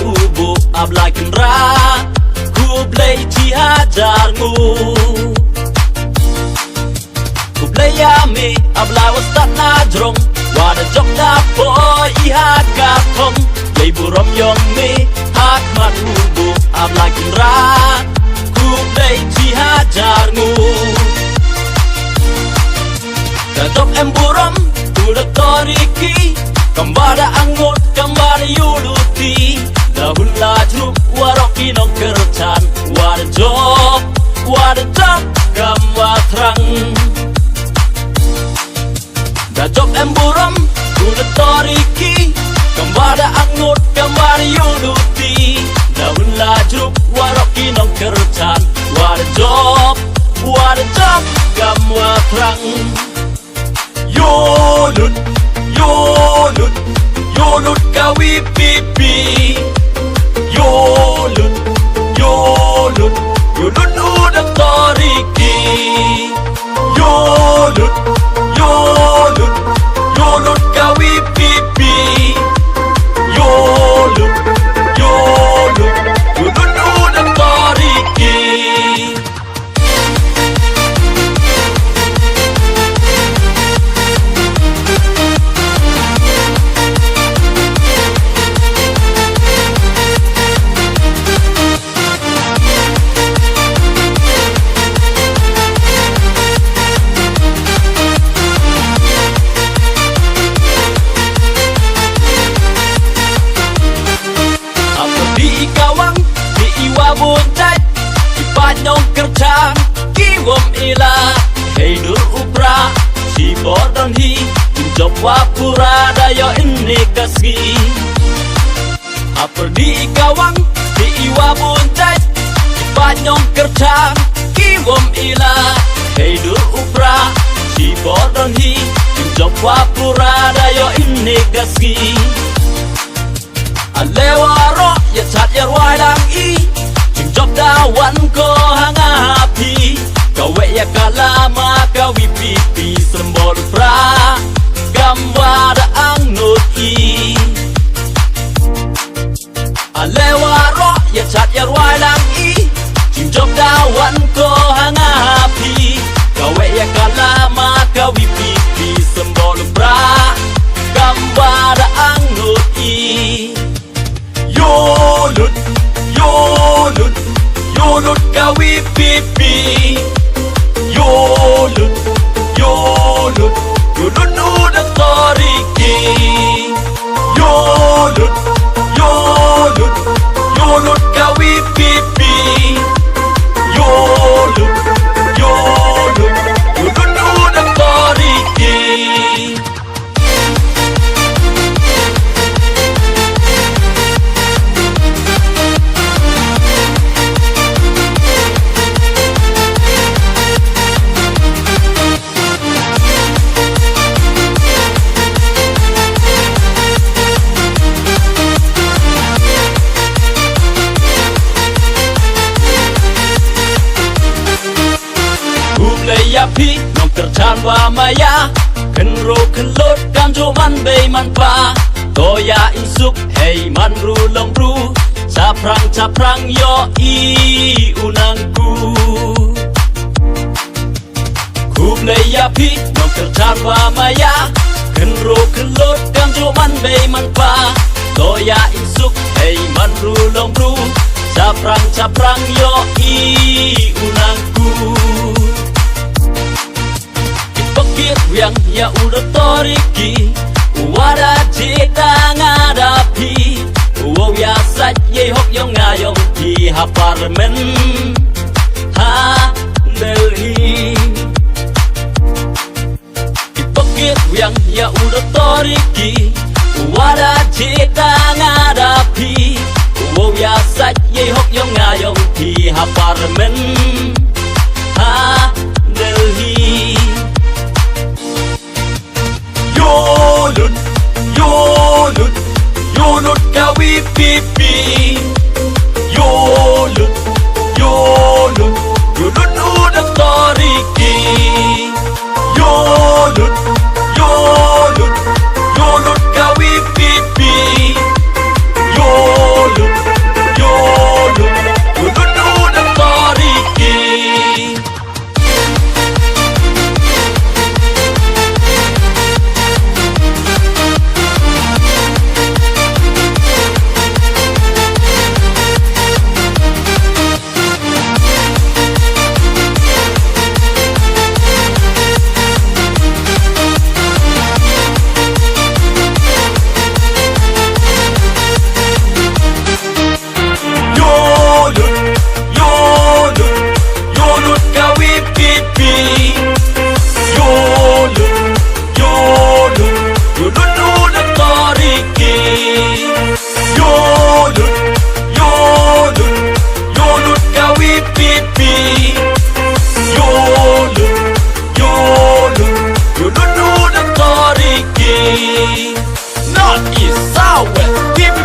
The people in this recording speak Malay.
ubu ablakin ra ku play chi hajar ngu ku play yami abla wastat na drong wada jok na boy I hat ka thong play burom yong mi hat mat ubu ablakin ra ku play chi hajar ngu da jok em burom udah toriki kembada anggot kembada yuluti dahul laju waroki nong kercan wada job kam watrang da job em buram udah toriki kembada anggot kembada yuluti dahul laju waroki nong kercan wada job kam watrang Yolut kawi pipi Yolut udah toriki Yolut kawi pipi Yolut udah toriki Buntai Ipanyong kerjaan Kiwom ila Heidur upra Si bodon hi Injop wapura Dayo ini kasgi Aper di gawang Di iwa buntai Ipanyong kerjaan Kiwom ila Heidur upra Si bodon hi Injop wapura Dayo ini kasgi Alewaro Ya cat ya ruaidang i Job dawan ko hangapi Kawe ya kalama kawi pipi Sembol pra Gamwada ang noti Alewaro ya cat ya ruai lang i Job dawan ko hangapi Kawe ya kalama kawi pipi Sembol pra Gamwada ang noti Yolut kawi pipi Yolut udah toriki Yolut kawi pipi Yolut udah toriki Pi nong kerjaan wa maya kenro kelot kan joman bei man pa toya insuk hey man ru long ru caprang yo I unangku kublaya pi nong kerjaan wa maya kenro kelot kan joman bei man pa toya insuk hey man ru long ru caprang yo I unangku yang ya udah toriki wada cita ngadapi wow ya saja hok yang ngayong di apartemen Delhi dipikir yang ya udah toriki wada cita ngadapi wow ya saja hok yang ngayong di apartemen Delhi Yolut kawi pipi Yolut udah toriki Yolut kawi pipi Yolut power. Give me